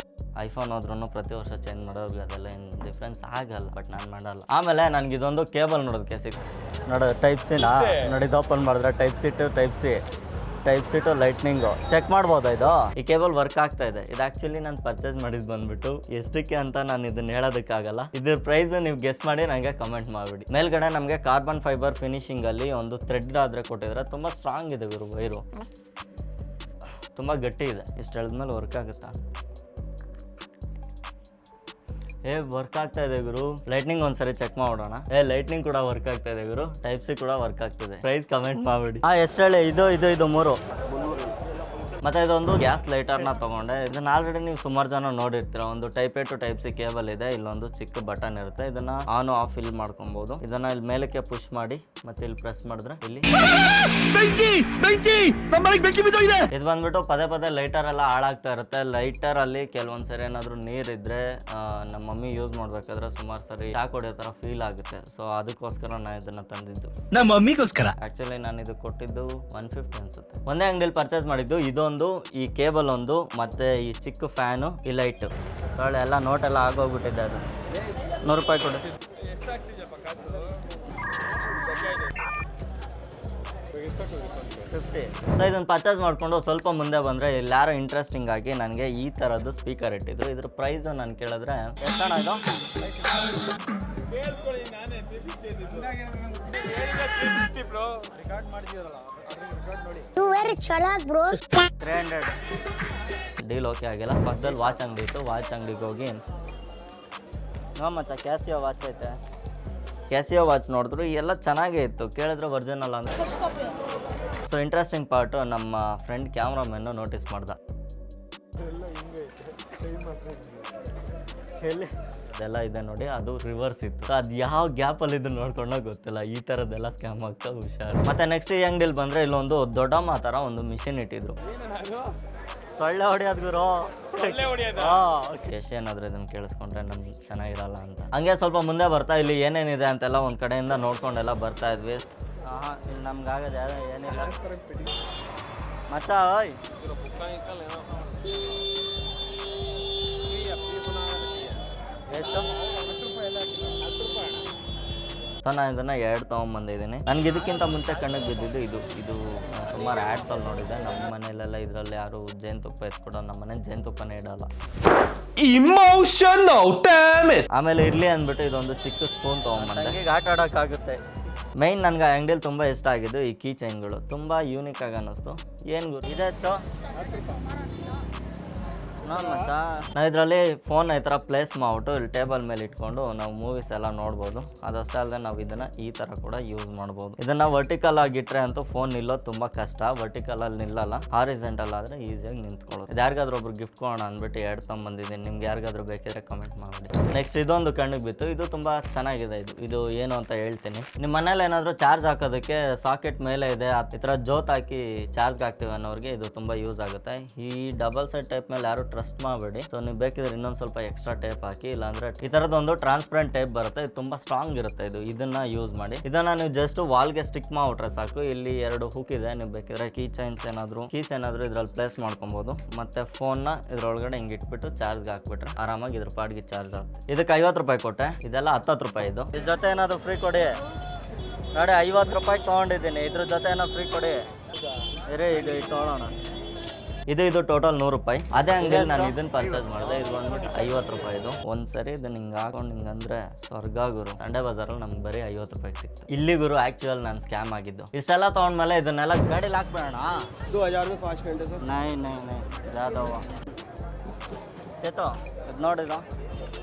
ಐಫೋನ್ ಹೋದ್ರೂ ಪ್ರತಿ ವರ್ಷ ಚೇಂಜ್ ಮಾಡೋರಿಗೆ ಅದೆಲ್ಲ ಏನು ಡಿಫ್ರೆನ್ಸ್ ಆಗಲ್ಲ, ಬಟ್ ನಾನು ಮಾಡಲ್ಲ. ಆಮೇಲೆ ನನಗೆ ಇದೊಂದು ಕೇಬಲ್ ನೋಡೋದಕ್ಕೆ ಸಿಗುತ್ತೆ. ನೋಡೋದು Type-C ನೋಡಿದ್ದು ಓಪನ್ ಮಾಡಿದ್ರೆ Type-C to ಲೈಟ್ನಿಂಗು ಚೆಕ್ ಮಾಡ್ಬೋದಾ? ಇದು ಈ ಕೇಬಲ್ ವರ್ಕ್ ಆಗ್ತಾ ಇದೆ. ಇದು ಆಕ್ಚುಲಿ ನಾನು ಪರ್ಚೇಸ್ ಮಾಡಿದ್ ಬಂದ್ಬಿಟ್ಟು ಎಷ್ಟಕ್ಕೆ ಅಂತ ನಾನು ಇದನ್ನ ಹೇಳೋದಕ್ಕಾಗಲ್ಲ. ಇದ್ರ ಪ್ರೈಸ್ ನೀವು ಗೆಸ್ ಮಾಡಿ ನನಗೆ ಕಮೆಂಟ್ ಮಾಡಿಬಿಡಿ. ಮೇಲ್ಗಡೆ ನಮಗೆ ಕಾರ್ಬನ್ ಫೈಬರ್ ಫಿನಿಶಿಂಗ್ ಅಲ್ಲಿ ಒಂದು ಥ್ರೆಡ್ ಆದ್ರೆ ಕೊಟ್ಟಿದ್ರೆ ತುಂಬಾ ಸ್ಟ್ರಾಂಗ್ ಇದೆ ಗುರು. ವೈರು ತುಂಬಾ ಗಟ್ಟಿ ಇದೆ. ಇಷ್ಟು ಹೇಳಿದ್ಮೇಲೆ ವರ್ಕ್ ಆಗುತ್ತಾ? ವರ್ಕ್ ಆಗ್ತಾ ಇದೆ ಗುರು. ಲೈಟ್ನಿಂಗ್ ಒಂದ್ಸರಿ ಚೆಕ್ ಮಾಡೋಣ. ಲೈಟ್ನಿಂಗ್ ಕೂಡ ವರ್ಕ್ ಆಗ್ತಾ ಇದೆ ಗುರು. Type-C ಕೂಡ ವರ್ಕ್ ಆಗ್ತಿದೆ. ಪ್ರೈಸ್ ಕಮೆಂಟ್ ಮಾಡ್ಬಿಡಿ. ಎಷ್ಟು ಹೇಳಿ? ಇದು 3. ಮತ್ತೆ ಇದೊಂದು ಗ್ಯಾಸ್ ಲೈಟರ್ನ ತಗೊಂಡೆ. ಇದನ್ನ ಆಲ್ರೆಡಿ ನೀವು ಸುಮಾರು ಜನ ನೋಡಿರ್ತೀರ. ಒಂದು Type A to Type-C cable ಇದೆ. ಇಲ್ಲೊಂದು ಚಿಕ್ಕ ಬಟನ್ ಇರುತ್ತೆ. ಇದನ್ನ ಆನ್ ಆಫ್ ಇಲ್ಲಿ ಮಾಡ್ಕೊಬಹುದು. ಇದನ್ನ ಇಲ್ಲಿ ಮೇಲಕ್ಕೆ ಪುಷ್ ಮಾಡಿ ಮತ್ತೆ ಇಲ್ಲಿ ಪ್ರೆಸ್ ಮಾಡಿದ್ರೆ ಇಲ್ಲಿ ಇದು ಬಂದ್ಬಿಟ್ಟು ಪದೇ ಲೈಟರ್ ಎಲ್ಲ ಹಾಳಾಗ್ತಾ ಇರುತ್ತೆ. ಲೈಟರ್ ಅಲ್ಲಿ ಕೆಲವೊಂದ್ಸರಿ ಏನಾದ್ರು ನೀರಿದ್ರೆ ನಮ್ಮ ಮಮ್ಮಿ ಯೂಸ್ ಮಾಡ್ಬೇಕಾದ್ರೆ ಸುಮಾರು ಸರಿ ಶಾಕ್ ಹೊಡೆಯೋ ತರ ಫೀಲ್ ಆಗುತ್ತೆ. ಸೊ ಅದಕ್ಕೋಸ್ಕರ ನಾನು ಇದನ್ನ ತಂದಿದ್ದು. ನಮ್ಮ ಮಮ್ಮಿಗೋಸ್ಕರ. ಆಕ್ಚುಲಿ ನಾನು ಇದು ಕೊಟ್ಟಿದ್ದು 150 ಅನ್ಸುತ್ತೆ. ಒಂದೇ ಅಂಗಡಿಯಲ್ಲಿ ಪರ್ಚೇಸ್ ಮಾಡಿದ್ದು. ಇದೊಂದು, ಈ ಕೇಬಲ್ ಒಂದು, ಮತ್ತೆ ಈ ಚಿಕ್ಕ ಫ್ಯಾನು, ಈ ಲೈಟ್ ಎಲ್ಲ ನೋಟೆಲ್ಲ ಆಗೋಗ್ಬಿಟ್ಟಿದೆ. ಅದು 100 ರೂಪಾಯಿ ಕೊಡಿ. ಎಷ್ಟಾಗ್ತಿದೆಯಪ್ಪ ಕಾಸು? 50. ಸೊ ಇದನ್ನು ಪರ್ಚೇಸ್ ಮಾಡಿಕೊಂಡು ಸ್ವಲ್ಪ ಮುಂದೆ ಬಂದರೆ ಇಲ್ಲಿ ಯಾರೋ ಇಂಟ್ರೆಸ್ಟಿಂಗ್ ಆಗಿ ನನಗೆ ಈ ಥರದ್ದು ಸ್ಪೀಕರ್ ಇಟ್ಟಿದ್ರು. ಇದ್ರ ಪ್ರೈಸು ನಾನು ಕೇಳಿದ್ರೆ ಎಷ್ಟಣ್ಣ ಇದು? ಕೇಳಿಸ್ಕೊಳ್ಳಿ, ನಾನೇ 350 ಬ್ರೋ. ರೆಕಾರ್ಡ್ ಮಾಡಿದ್ದೀರಲ್ಲ, ರೆಕಾರ್ಡ್ ನೋಡಿ. 300. ಡೀಲ್ ಓಕೆ ಆಗಿಲ್ಲ. ಪಕ್ಕದಲ್ಲಿ ವಾಚ್ ಅಂಗಡಿ ಇತ್ತು. ವಾಚ್ ಅಂಗಡಿಗೆ ಹೋಗಿ ಮಚ್ಚ ಕ್ಯಾಸಿಯೋ ವಾಚ್ ಐತೆ. ಕ್ಯಾಸಿಯೋ ವಾಚ್ ನೋಡಿದ್ರು ಎಲ್ಲ ಚೆನ್ನಾಗೇ ಇತ್ತು. ಕೇಳಿದ್ರೆ ಒರಿಜಿನಲ್ ಅಂದರೆ. ಸೊ ಇಂಟ್ರೆಸ್ಟಿಂಗ್ ಪಾರ್ಟು, ನಮ್ಮ ಫ್ರೆಂಡ್ ಕ್ಯಾಮ್ರಾಮನ್ನು ನೋಟಿಸ್ ಮಾಡ್ದ. ಅದೆಲ್ಲ ಇದೆ ನೋಡಿ, ಅದು ರಿವರ್ಸ್ ಇತ್ತು. ಅದು ಯಾವ ಗ್ಯಾಪಲ್ಲಿ ಇದು ನೋಡ್ಕೊಂಡಾಗ ಗೊತ್ತಿಲ್ಲ. ಈ ಥರದ್ದೆಲ್ಲ ಸ್ಕ್ಯಾಮ್ ಆಗ್ತಾ ಹುಷಾರು. ಮತ್ತೆ ನೆಕ್ಸ್ಟ್ ಈ ಅಂಗಡಿಲಿ ಬಂದರೆ ಇಲ್ಲೊಂದು ದೊಡ್ಡಮ್ಮ ಥರ ಒಂದು ಮಿಷಿನ್ ಇಟ್ಟಿದ್ರು. ಸೊಳ್ಳೆ ಹೊಡಿಯೋದು ಗುರು. ಎಷ್ಟು ಏನಾದರೂ ಇದನ್ನು ಕೇಳಿಸ್ಕೊಂಡ್ರೆ ನಮ್ಗೆ ಚೆನ್ನಾಗಿರಲ್ಲ ಅಂತ. ಹಂಗೆ ಸ್ವಲ್ಪ ಮುಂದೆ ಬರ್ತಾ ಇಲ್ಲಿ ಏನೇನಿದೆ ಅಂತೆಲ್ಲ ಒಂದು ಕಡೆಯಿಂದ ನೋಡ್ಕೊಂಡೆಲ್ಲ ಬರ್ತಾ ಇದ್ವಿ. ಇಲ್ಲಿ ನಮ್ಗೆ ಆಗೋದು ಏನಿಲ್ಲ ಮಚ್ಚ. ಓಯ್ ಎಷ್ಟು? ಸೊ ನಾನು ಇದನ್ನು 2 ತೊಗೊಂಬಂದಿದ್ದೀನಿ. ನನಗೆ ಇದಕ್ಕಿಂತ ಮುಂಚೆ ಕಣ್ಣಿಗೆ ಬಿದ್ದಿದ್ದು ಇದು ಸುಮಾರು ಆ್ಯಡ್ಸಲ್ಲಿ ನೋಡಿದ್ದೆ. ನಮ್ಮ ಮನೇಲೆಲ್ಲ ಇದರಲ್ಲಿ ಯಾರು ಜೇನುತುಪ್ಪ ಎತ್ಕೊಡೋ, ನಮ್ಮ ಮನೇಲಿ ಜೇನುತುಪ್ಪನೇ ಇಡೋಲ್ಲ. Emotional damn it. ಆಮೇಲೆ ಇರಲಿ ಅಂದ್ಬಿಟ್ಟು ಇದೊಂದು ಚಿಕ್ಕ ಸ್ಪೂನ್ ತೊಗೊಂಬಂದೆ. ಈಗ ಆಟ ಆಡೋಕ್ಕಾಗುತ್ತೆ. ಮೈನ್ ನನಗೆ ಆ ಅಂಗಡಿಯಲ್ಲಿ ತುಂಬ ಇಷ್ಟ ಆಗಿದ್ದು ಈ ಕೀ ಚೈನ್ಗಳು, ತುಂಬ ಯೂನಿಕ್ ಆಗಿ ಅನ್ನಿಸ್ತು. ಏನು ಗುರು ಇದೆಷ್ಟು? ನಾವು ಇದರಲ್ಲಿ ಫೋನ್ ಈ ಥರ ಪ್ಲೇಸ್ ಮಾಡ್ಬಿಟ್ಟು ಇಲ್ಲಿ ಟೇಬಲ್ ಮೇಲೆ ಇಟ್ಕೊಂಡು ನಾವು ಮೂವೀಸ್ ಎಲ್ಲ ನೋಡ್ಬೋದು. ಅದಷ್ಟೇ ಅಲ್ಲದೆ ನಾವು ಇದನ್ನು ಈ ಥರ ಕೂಡ ಯೂಸ್ ಮಾಡ್ಬೋದು. ಇದನ್ನು ವರ್ಟಿಕಲ್ ಆಗಿಟ್ರೆ ಅಂತೂ ಫೋನ್ ನಿಲ್ಲೋದು ತುಂಬ ಕಷ್ಟ. ವರ್ಟಿಕಲಲ್ಲಿ ನಿಲ್ಲಲ್ಲ, ಹಾರಿಜೆಂಟಲ್ ಆದರೆ ಈಸಿಯಾಗಿ ನಿಂತ್ಕೊಳ್ಳೋದು. ಇದು ಯಾರಿಗಾದ್ರೂ ಒಬ್ರು ಗಿಫ್ಟ್ ಕೊಡೋಣ ಅಂದ್ಬಿಟ್ಟು 2 ತೊಗೊಂಬಂದಿದ್ದೀನಿ. ನಿಮ್ಗೆ ಯಾರಿಗಾದ್ರೂ ಬೇಕಿದ್ರೆ ಕಮೆಂಟ್ ಮಾಡಿ. ನೆಕ್ಸ್ಟ್ ಇದೊಂದು ಕಣ್ಣಿಗೆ ಬಿತ್ತು. ಇದು ತುಂಬ ಚೆನ್ನಾಗಿದೆ. ಇದು ಏನು ಅಂತ ಹೇಳ್ತೀನಿ. ನಿಮ್ಮ ಮನೇಲಿ ಏನಾದರೂ ಚಾರ್ಜ್ ಹಾಕೋದಕ್ಕೆ ಸಾಕೆಟ್ ಮೇಲೆ ಇದೆ, ಈ ಥರ ಜೋತ್ ಹಾಕಿ ಚಾರ್ಜ್ಗೆ ಹಾಕ್ತೀವಿ ಅನ್ನೋರಿಗೆ ಇದು ತುಂಬ ಯೂಸ್ ಆಗುತ್ತೆ. ಈ ಡಬಲ್ ಸೈಡ್ ಟೈಪ್ ಮೇಲೆ ಯಾರು ಟ್ರಸ್ಟ್ ಮಾಡಬೇಡಿ. ಸೊ ನೀವು ಬೇಕಿದ್ರೆ ಇನ್ನೊಂದು ಸ್ವಲ್ಪ ಎಕ್ಸ್ಟ್ರಾ ಟೇಪ್ ಹಾಕಿ, ಇಲ್ಲಾಂದ್ರೆ ಈ ಥರದೊಂದು ಟ್ರಾನ್ಸ್ಪರೆಂಟ್ ಟೇಪ್ ಬರುತ್ತೆ. ಇದು ತುಂಬ ಸ್ಟ್ರಾಂಗ್ ಇರುತ್ತೆ. ಇದನ್ನ ಯೂಸ್ ಮಾಡಿ. ಇದನ್ನ ನೀವು ಜಸ್ಟ್ ವಾಲ್ಗೆ ಸ್ಟಿಕ್ ಮಾಡ್ಬಿಟ್ರೆ ಸಾಕು. ಇಲ್ಲಿ 2 ಹುಕ್ ಇದೆ. ನೀವು ಬೇಕಿದ್ರೆ ಕೀಸ್ ಏನಾದರೂ ಇದ್ರಲ್ಲಿ ಪ್ಲೇಸ್ ಮಾಡ್ಕೊಬೋದು. ಮತ್ತೆ ಫೋನ್ನ ಇದ್ರೊಳಗಡೆ ಹಿಂಗೆ ಇಟ್ಬಿಟ್ಟು ಚಾರ್ಜ್ಗೆ ಹಾಕ್ಬಿಟ್ರೆ ಆರಾಮಾಗಿ ಇದ್ರ ಪಾಡ್ಗೆ ಚಾರ್ಜ್ ಆಗುತ್ತೆ. ಇದಕ್ಕೆ 50 ರೂಪಾಯಿ ಕೊಟ್ಟೆ. ಇದೆಲ್ಲ 10 ರೂಪಾಯಿ. ಇದು ಇದ್ರ ಜೊತೆ ಏನಾದರೂ ಫ್ರೀ ಕೊಡಿ ನೋಡಿ. 50 ರೂಪಾಯಿ ತೊಗೊಂಡಿದ್ದೀನಿ. ಇದ್ರ ಜೊತೆ ಏನೋ ಫ್ರೀ ಕೊಡಿ. ಇರೇ ಇದು ತೊಗೊಳ್ಳೋಣ. ಇದು ಟೋಟಲ್ 100 ರೂಪಾಯಿ. ಅದೇ ಅಂಗಡಿಯಲ್ಲಿ ನಾನು ಇದನ್ನ ಪರ್ಚೇಸ್ ಮಾಡಿದೆ. ಇದು ಬಂದ್ಬಿಟ್ಟು 50 ರೂಪಾಯಿ. ಇದು ಒಂದ್ಸರಿ ಇದನ್ನ ಹಿಂಗೆ ಹಾಕೊಂಡು ಹಿಂಗಂದ್ರೆ ಸ್ವರ್ಗ ಗುರು. ಸಂಡೆ ಬಜಾರಲ್ಲಿ ನಮ್ಗೆ ಬರೀ 50 ರೂಪಾಯಿ ಸಿಕ್ತು. ಇಲ್ಲಿ ಗುರು ಆಕ್ಚುಯಲ್ ನಾನು ಸ್ಕ್ಯಾಮ್ ಆಗಿದ್ದು. ಇಷ್ಟೆಲ್ಲ ತೊಗೊಂಡ್ಮೇಲೆ ಇದನ್ನೆಲ್ಲ ಗಾಡಿಲಿ ಹಾಕ್ಬೇಡ. 2000 में 5 घंटे सर. नहीं ज़्यादा हुआ चेतो ಇದು ನೋಡಿದ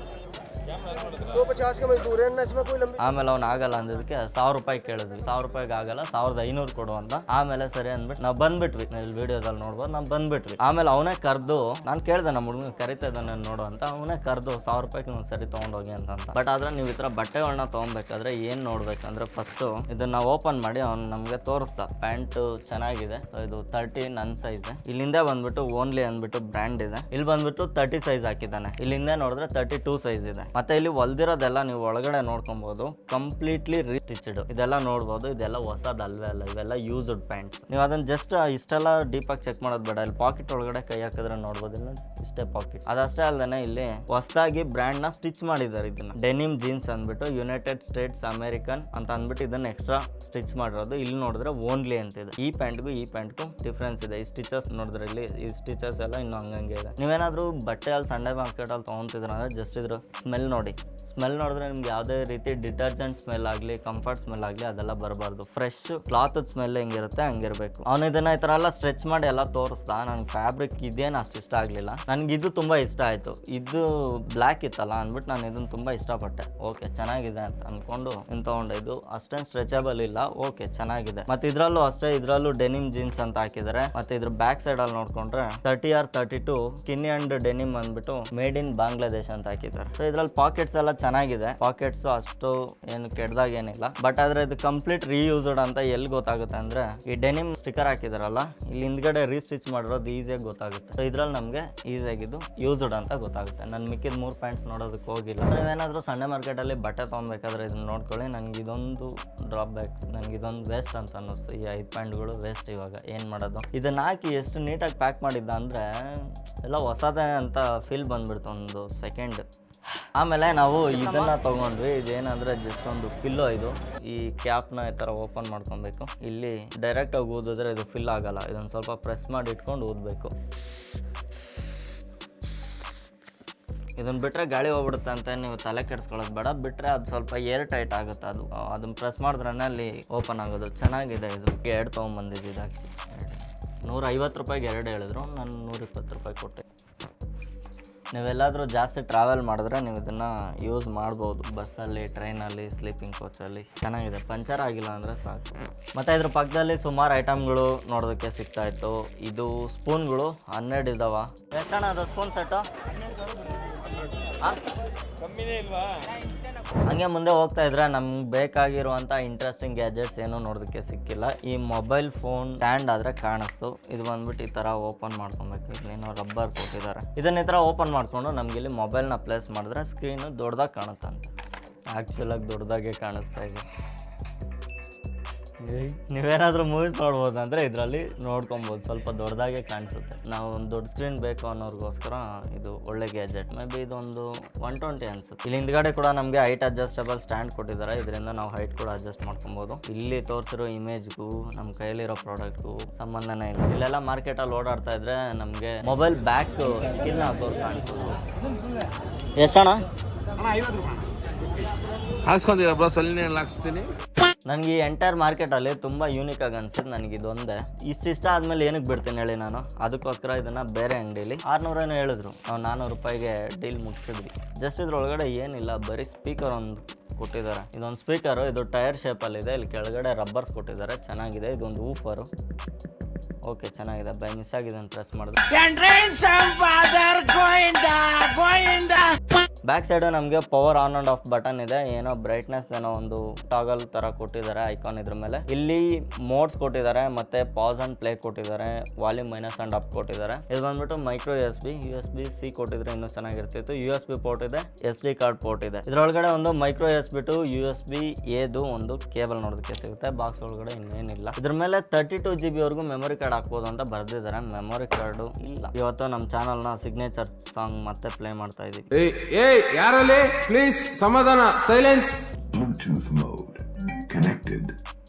150 का मजदूर है ना, इसमें कोई लंबी. ಆಮೇಲೆ ಅವ್ನು ಆಗಲ್ಲ ಅಂದಿದ್ದಕ್ಕೆ 1000 ರೂಪಾಯಿ ಕೇಳಿದ್ವಿ. 1000 ರೂಪಾಯಿಗೆ ಆಗಲ್ಲ, 1500 ಕೊಡು ಅಂತ. ಆಮೇಲೆ ಸರಿ ಅಂದ್ಬಿಟ್ಟು ನಾವು ಬಂದ್ಬಿಟ್ವಿ. ಇಲ್ಲಿ ವಿಡಿಯೋದಲ್ಲಿ ನೋಡ್ಬೋದು, ನಾವು ಬಂದ್ಬಿಟ್ವಿ. ಆಮೇಲೆ ಅವನೇ ಕರೆದು, ನಾನು ಕೇಳಿದೆ ನಮ್ಮ ಹುಡುಗ ಕರಿತಾ ಇದ್ದಾನೆ ನೋಡು ಅಂತ. ಅವನೇ ಕರೆದು 1000 ರೂಪಾಯಿಗೆ ಒಂದು ಸರಿ ತೊಗೊಂಡೋಗಿ ಅಂತ. ಬಟ್ ಆದರೆ ನೀವು ಈ ಥರ ಬಟ್ಟೆಗಳನ್ನ ತೊಗೊಬೇಕಾದ್ರೆ ಏನು ನೋಡ್ಬೇಕಂದ್ರೆ ಫಸ್ಟು ಇದನ್ನ ಓಪನ್ ಮಾಡಿ ಅವ್ನು ನಮಗೆ ತೋರಿಸ್ದ. ಪ್ಯಾಂಟು ಚೆನ್ನಾಗಿದೆ. ಇದು 30 ನನ್ನ ಸೈಜ್. ಇಲ್ಲಿಂದ ಬಂದ್ಬಿಟ್ಟು ಓನ್ಲಿ ಅಂದ್ಬಿಟ್ಟು ಬ್ರ್ಯಾಂಡ್ ಇದೆ. ಇಲ್ಲಿ ಬಂದ್ಬಿಟ್ಟು 30 ಸೈಜ್ ಹಾಕಿದ್ದಾನೆ. ಇಲ್ಲಿಂದ ನೋಡಿದ್ರೆ 32 ಸೈಜ್ ಇದೆ. ಮತ್ತೆ ಇಲ್ಲಿ ಹೊಲ್ದಿರೋದೆಲ್ಲ ನೀವು ಒಳಗಡೆ ನೋಡ್ಕೊಬಹುದು. ಕಂಪ್ಲೀಟ್ಲಿ ರೀಸ್ಟಿಚ್ಡ್. ಇದೆಲ್ಲ ನೋಡ್ಬೋದು. ಇದೆಲ್ಲ ಹೊಸದಲ್ವೇ ಅಲ್ಲ, ಇವೆಲ್ಲ ಯೂಸ್ಡ್ ಪ್ಯಾಂಟ್ಸ್. ನೀವು ಅದನ್ನ ಜಸ್ಟ್ ಇಷ್ಟೆಲ್ಲ ಡೀಪ್ ಆಗಿ ಚೆಕ್ ಮಾಡೋದು ಬೇಡ. ಇಲ್ಲಿ ಪಾಕೆಟ್ ಒಳಗಡೆ ಕೈ ಹಾಕಿದ್ರೆ ನೋಡ್ಬೋದಿಲ್ಲ, ಇಷ್ಟೇ ಪಾಕೆಟ್. ಅದಷ್ಟೇ ಅಲ್ಲದೆ ಇಲ್ಲಿ ಹೊಸದಾಗಿ ಬ್ರ್ಯಾಂಡ್ ನ ಸ್ಟಿಚ್ ಮಾಡಿದ್ದಾರೆ. ಇದನ್ನ ಡೆನಿಮ್ ಜೀನ್ಸ್ ಅಂದ್ಬಿಟ್ಟು ಯುನೈಟೆಡ್ ಸ್ಟೇಟ್ಸ್ ಅಮೆರಿಕನ್ ಅಂತ ಅಂದ್ಬಿಟ್ಟು ಇದನ್ನ ಎಕ್ಸ್ಟ್ರಾ ಸ್ಟಿಚ್ ಮಾಡಿರೋದು. ಇಲ್ಲಿ ನೋಡಿದ್ರೆ ಓನ್ಲಿ ಅಂತ ಇದೆ. ಈ ಪ್ಯಾಂಟ್ಗೂ ಡಿಫ್ರೆನ್ಸ್ ಇದೆ. ಈ ಸ್ಟಿಚಸ್ ನೋಡಿದ್ರೆ ಇಲ್ಲಿ ಈ ಸ್ಟಿಚಸ್ ಎಲ್ಲ ಇನ್ನೂ ಹಂಗಂಗೆ ಇದೆ. ನೀವೇನಾದ್ರೂ ಬಟ್ಟೆ ಅಲ್ಲಿ ಸಂಡೆ ಮಾರ್ಕೆಟ್ ಅಲ್ಲಿ ತೊಗೊಂತಿದ್ರ ಅಂದ್ರೆ ಜಸ್ಟ್ ಇದ್ರ ಸ್ಮೆಲ್ ನೋಡಿ. ಸ್ಮೆಲ್ ನೋಡಿದ್ರೆ ನಿಮ್ಗೆ ಯಾವುದೇ ರೀತಿ ಡಿಟರ್ಜೆಂಟ್ ಸ್ಮೆಲ್ ಆಗಲಿ, ಕಂಫರ್ಟ್ ಸ್ಮೆಲ್ ಆಗಲಿ ಅದೆಲ್ಲ ಬರಬಾರ್ದು. ಫ್ರೆಶ್ ಕ್ಲಾತ್ ಸ್ಮೆಲ್ ಹೆಂಗಿರುತ್ತೆ ಹಂಗಿರ್ಬೇಕು. ಅವನು ಇದನ್ನ ಈ ಥರ ಎಲ್ಲ ಸ್ಟ್ರೆಚ್ ಮಾಡಿ ಎಲ್ಲ ತೋರಿಸ್ದ. ನನಗೆ ಫ್ಯಾಬ್ರಿಕ್ ಇದೇನು ಅಷ್ಟು ಇಷ್ಟ ಆಗಲಿಲ್ಲ. ನನಗೆ ಇದು ತುಂಬ ಇಷ್ಟ ಆಯಿತು. ಇದು ಬ್ಲ್ಯಾಕ್ ಇತ್ತಲ್ಲ ಅಂದ್ಬಿಟ್ಟು ನಾನು ಇದನ್ನು ತುಂಬ ಇಷ್ಟಪಟ್ಟೆ. ಓಕೆ ಚೆನ್ನಾಗಿದೆ ಅಂತ ಅಂದ್ಕೊಂಡು ಇನ್ನು ತೊಗೊಂಡೆ. ಇದು ಅಷ್ಟೇನು ಸ್ಟ್ರೆಚಬಲ್ ಇಲ್ಲ. ಓಕೆ ಚೆನ್ನಾಗಿದೆ. ಮತ್ತು ಇದರಲ್ಲೂ ಅಷ್ಟೇ, ಇದರಲ್ಲೂ ಡೆನಿಮ್ ಜೀನ್ಸ್ ಅಂತ ಹಾಕಿದ್ದಾರೆ. ಮತ್ತು ಇದ್ರ ಬ್ಯಾಕ್ ಸೈಡಲ್ಲಿ ನೋಡ್ಕೊಂಡ್ರೆ 30 or 32 ಸ್ಕಿನ್ನಿ ಅಂಡ್ ಡೆನಿಮ್ ಅಂದ್ಬಿಟ್ಟು ಮೇಡ್ ಇನ್ ಬಾಂಗ್ಲಾದೇಶ್ ಅಂತ ಹಾಕಿದ್ದಾರೆ. ಸೊ ಇದ್ರಲ್ಲಿ ಪಾಕೆಟ್ಸ್ ಎಲ್ಲ ಚೆನ್ನಾಗಿದೆ. ಪಾಕೆಟ್ಸ್ ಅಷ್ಟು ಏನು ಕೆಟ್ಟದಾಗ ಏನಿಲ್ಲ. ಬಟ್ ಆದ್ರೆ ಇದು ಕಂಪ್ಲೀಟ್ ರೀಯೂಸ್ಡ್ ಅಂತ ಎಲ್ಲಿ ಗೊತ್ತಾಗುತ್ತೆ ಅಂದ್ರೆ ಈ ಡೆನಿಮ್ ಸ್ಟಿಕರ್ ಹಾಕಿದಾರಲ್ಲ, ಇಲ್ಲಿ ಹಿಂದ್ಗಡೆ ರೀಸ್ಟಿಚ್ ಮಾಡಿರೋದು ಈಸಿಯಾಗಿ ಗೊತ್ತಾಗುತ್ತೆ. ಸೊ ಇದ್ರಲ್ಲಿ ನಮಗೆ ಈಸಿಯಾಗಿದ್ದು ಯೂಸ್ಡ್ ಅಂತ ಗೊತ್ತಾಗುತ್ತೆ. ನಾನು ಮಿಕ್ಕಿದ 3 ಪ್ಯಾಂಟ್ಸ್ ನೋಡೋದಕ್ಕೆ ಹೋಗಿಲ್ಲ. ನೀವೇನಾದರೂ ಸಂಡೆ ಮಾರ್ಕೆಟಲ್ಲಿ ಬಟ್ಟೆ ತೊಗೊಬೇಕಾದ್ರೆ ಇದನ್ನ ನೋಡ್ಕೊಳ್ಳಿ. ನನಗೆ ಇದೊಂದು ಡ್ರಾಪ್ ಬ್ಯಾಕ್, ನನಗೆ ಇದೊಂದು ವೇಸ್ಟ್ ಅಂತ ಅನ್ನಿಸ್ತು. ಈ 5 ಪ್ಯಾಂಟ್ಗಳು ವೇಸ್ಟ್. ಇವಾಗ ಏನು ಮಾಡೋದು? ಇದನ್ನ ಹಾಕಿ ಎಷ್ಟು ನೀಟಾಗಿ ಪ್ಯಾಕ್ ಮಾಡಿದ್ದ ಅಂದರೆ ಎಲ್ಲ ಹೊಸದೇ ಅಂತ ಫೀಲ್ ಬಂದ್ಬಿಡ್ತು ಒಂದು ಸೆಕೆಂಡ್. ಆಮೇಲೆ ನಾವು ಇದನ್ನು ತೊಗೊಂಡ್ವಿ. ಇದೇನಂದರೆ ಜಸ್ಟ್ ಒಂದು ಪಿಲ್ಲೋ. ಇದು ಈ ಕ್ಯಾಪ್ನ ಈ ಥರ ಓಪನ್ ಮಾಡ್ಕೊಬೇಕು. ಇಲ್ಲಿ ಡೈರೆಕ್ಟಾಗಿ ಊದಿದ್ರೆ ಇದು ಫಿಲ್ ಆಗಲ್ಲ. ಇದನ್ನು ಸ್ವಲ್ಪ ಪ್ರೆಸ್ ಮಾಡಿ ಇಟ್ಕೊಂಡು ಊದಬೇಕು. ಇದನ್ನು ಬಿಟ್ಟರೆ ಗಾಳಿ ಹೋಗ್ಬಿಡುತ್ತೆ ಅಂತ ನೀವು ತಲೆ ಕೆಡಿಸ್ಕೊಳ್ಳೋದು ಬೇಡ. ಬಿಟ್ಟರೆ ಅದು ಸ್ವಲ್ಪ ಏರ್ ಟೈಟ್ ಆಗುತ್ತೆ. ಅದನ್ನು ಪ್ರೆಸ್ ಮಾಡಿದ್ರೇ ಅಲ್ಲಿ ಓಪನ್ ಆಗೋದು. ಚೆನ್ನಾಗಿದೆ. ಇದು 2 ತೊಗೊಂಬಂದಿದ್ದು. ಇದಾಕಿ 150 ರೂಪಾಯಿಗೆ 2 ಹೇಳಿದ್ರು. ನಾನು 120 ರೂಪಾಯಿ ಕೊಟ್ಟೆ. ನೀವೆಲ್ಲಾದರೂ ಜಾಸ್ತಿ ಟ್ರಾವೆಲ್ ಮಾಡಿದ್ರೆ ನೀವು ಇದನ್ನು ಯೂಸ್ ಮಾಡ್ಬೋದು. ಬಸ್ಸಲ್ಲಿ, ಟ್ರೈನಲ್ಲಿ, ಸ್ಲೀಪಿಂಗ್ ಕೋಚಲ್ಲಿ. ಚೆನ್ನಾಗಿದೆ. ಪಂಚರ್ ಆಗಿಲ್ಲ ಅಂದರೆ ಸಾಕು. ಮತ್ತು ಇದ್ರ ಪಕ್ಕದಲ್ಲಿ ಸುಮಾರು ಐಟಮ್ಗಳು ನೋಡೋದಕ್ಕೆ ಸಿಗ್ತಾಯಿತ್ತು. ಇದು ಸ್ಪೂನ್ಗಳು 12 ಇದ್ದಾವೆ. ಎಷ್ಟಣ್ಣ ಅದು ಸ್ಪೂನ್ ಸೆಟ್ಟು? ಕಮ್ಮಿನೇ ಇಲ್ವಾ? ಹಂಗೆ ಮುಂದೆ ಹೋಗ್ತಾ ಇದ್ರೆ ನಮ್ಗೆ ಬೇಕಾಗಿರುವಂಥ ಇಂಟ್ರೆಸ್ಟಿಂಗ್ ಗ್ಯಾಜೆಟ್ಸ್ ಏನೂ ನೋಡೋದಕ್ಕೆ ಸಿಕ್ಕಿಲ್ಲ. ಈ ಮೊಬೈಲ್ ಫೋನ್ ಸ್ಟ್ಯಾಂಡ್ ಆದರೆ ಕಾಣಿಸ್ತು. ಇದು ಬಂದ್ಬಿಟ್ಟು ಈ ಥರ ಓಪನ್ ಮಾಡ್ಕೊಬೇಕು. ಇಲ್ಲೇನೋ ರಬ್ಬರ್ ಕೊಟ್ಟಿದ್ದಾರೆ. ಇದನ್ನ ಈ ಥರ ಓಪನ್ ಮಾಡಿಕೊಂಡು ನಮ್ಗೆ ಇಲ್ಲಿ ಮೊಬೈಲ್ನ ಪ್ಲೇಸ್ ಮಾಡಿದ್ರೆ ಸ್ಕ್ರೀನು ದೊಡ್ಡದಾಗಿ ಕಾಣುತ್ತಂತೆ. ಆ್ಯಕ್ಚುಲಾಗಿ ದೊಡ್ಡದಾಗೆ ಕಾಣಿಸ್ತಾ ಇದೆ. ನೀವೇನಾದರೂ ಮೂವೀಸ್ ನೋಡ್ಬೋದು ಅಂದರೆ ಇದರಲ್ಲಿ ನೋಡ್ಕೊಬೋದು, ಸ್ವಲ್ಪ ದೊಡ್ಡದಾಗೆ ಕಾಣಿಸುತ್ತೆ. ನಾವು ಒಂದು ದೊಡ್ಡ ಸ್ಕ್ರೀನ್ ಬೇಕು ಅನ್ನೋರಿಗೋಸ್ಕರ ಇದು ಒಳ್ಳೆ ಗ್ಯಾಜೆಟ್. ಮೇ ಬಿ ಇದೊಂದು 120 ಅನ್ಸುತ್ತೆ. ಇಲ್ಲಿ ಹಿಂದ್ಗಡೆ ಕೂಡ ನಮಗೆ ಹೈಟ್ ಅಡ್ಜಸ್ಟಬಲ್ ಸ್ಟ್ಯಾಂಡ್ ಕೊಟ್ಟಿದ್ದಾರೆ, ಇದರಿಂದ ನಾವು ಹೈಟ್ ಕೂಡ ಅಡ್ಜಸ್ಟ್ ಮಾಡ್ಕೊಬೋದು. ಇಲ್ಲಿ ತೋರಿಸಿರೋ ಇಮೇಜ್ಗೂ ನಮ್ಮ ಕೈಯಲ್ಲಿರೋ ಪ್ರಾಡಕ್ಟ್ಗೂ ಸಂಬಂಧನೇ ಇಲ್ಲ. ಇಲ್ಲೆಲ್ಲ ಮಾರ್ಕೆಟಲ್ಲಿ ಓಡಾಡ್ತಾ ಇದ್ರೆ ನಮಗೆ ಮೊಬೈಲ್ ಬ್ಯಾಕ್ ಸ್ಕಿನ್ ಹಾಕೋದು ಕಾಣಿಸೋದು. ಎಷ್ಟಣ್ಣ ಹಾಕ್ಸ್ಕೊಂಡಿರ ಬ್ರೋ? ಸಲಿನೇ ಹಾಕ್ಸ್ತೀನಿ. ನನಗೆ ಈ ಎಂಟೈರ್ ಮಾರ್ಕೆಟಲ್ಲಿ ತುಂಬ ಯೂನಿಕ್ ಆಗಿ ಅನ್ಸುತ್ತೆ ನನಗೆ ಇದೊಂದೇ. ಇಷ್ಟ ಆದಮೇಲೆ ಏನಕ್ಕೆ ಬಿಡ್ತೀನಿ ಹೇಳಿ ನಾನು, ಅದಕ್ಕೋಸ್ಕರ ಇದನ್ನು ಬೇರೆ ಅಂಗಡಿಲಿ 600 ಏನೋ ಹೇಳಿದ್ರು, ನಾವು 400 ರೂಪಾಯಿಗೆ ಡೀಲ್ ಮುಗಿಸಿದ್ವಿ. ಜಸ್ಟ್ ಇದ್ರೊಳಗಡೆ ಏನಿಲ್ಲ, ಬರೀ ಸ್ಪೀಕರ್ ಒಂದು ಕೊಟ್ಟಿದ್ದಾರೆ. ಇದೊಂದು ಸ್ಪೀಕರು, ಇದು ಟೈರ್ ಶೇಪಲ್ಲಿದೆ. ಇಲ್ಲಿ ಕೆಳಗಡೆ ರಬ್ಬರ್ಸ್ ಕೊಟ್ಟಿದ್ದಾರೆ, ಚೆನ್ನಾಗಿದೆ. ಇದೊಂದು ಊಫರು, ಓಕೆ ಚೆನ್ನಾಗಿದೆ. ಬೈ ಮಿಸ್ ಆಗಿದೆ ಅಂತ ಪ್ರೆಸ್ ಮಾಡಿದ್ರೆ ಬ್ಯಾಕ್ ಸೈಡು ನಮಗೆ power on and of button ಇದೆ. ಏನೋ ಬ್ರೈಟ್ನೆಸ್ ಏನೋ ಒಂದು ಟಾಗಲ್ ಥರ ಕೊಟ್ಟಿದ್ದಾರೆ ಐಕಾನ್ ಇದ್ರ ಮೇಲೆ. ಇಲ್ಲಿ ಮೋಡ್ಸ್ ಕೊಟ್ಟಿದ್ದಾರೆ, ಮತ್ತೆ ಪಾಸ್ ಆ್ಯಂಡ್ ಪ್ಲೇ ಕೊಟ್ಟಿದ್ದಾರೆ, ವಾಲ್ಯೂಮ್ ಮೈನಸ್ ಆ್ಯಂಡ್ ಅಪ್ ಕೊಟ್ಟಿದ್ದಾರೆ. ಇದು ಬಂದ್ಬಿಟ್ಟು ಮೈಕ್ರೋ USB C ಕೊಟ್ಟಿದ್ರೆ ಇನ್ನೂ ಚೆನ್ನಾಗಿರ್ತಿತ್ತು. USB ಪೋರ್ಟ್ ಇದೆ, SD ಕಾರ್ಡ್ ಪೋರ್ಟ್ ಇದೆ. ಇದರೊಳಗಡೆ ಒಂದು ಮೈಕ್ರೋ USB ಟು USB Aದು ಒಂದು ಕೇಬಲ್ ನೋಡೋದಕ್ಕೆ ಸಿಗುತ್ತೆ. ಬಾಕ್ಸ್ ಒಳಗಡೆ ಇನ್ನೇನಿಲ್ಲ. ಇದ್ರ ಮೇಲೆ 32 GB ವರೆಗೂ ಮೆಮೊರಿ ಕಾರ್ಡ್ ಹಾಕ್ಬೋದು ಅಂತ ಬರ್ದಿದ್ದಾರೆ. ಮೆಮೊರಿ ಕಾರ್ಡು ಇಲ್ಲ. ಇವತ್ತು ನಮ್ಮ ಚಾನಲ್ನ ಸಿಗ್ನೇಚರ್ ಸಾಂಗ್ ಮತ್ತೆ ಪ್ಲೇ ಮಾಡ್ತಾ ಇದೀವಿ. ಯಾರಲ್ಲಿ ಪ್ಲೀಸ್ ಸಮಾಧಾನ, ಸೈಲೆನ್ಸ್. Bluetooth mode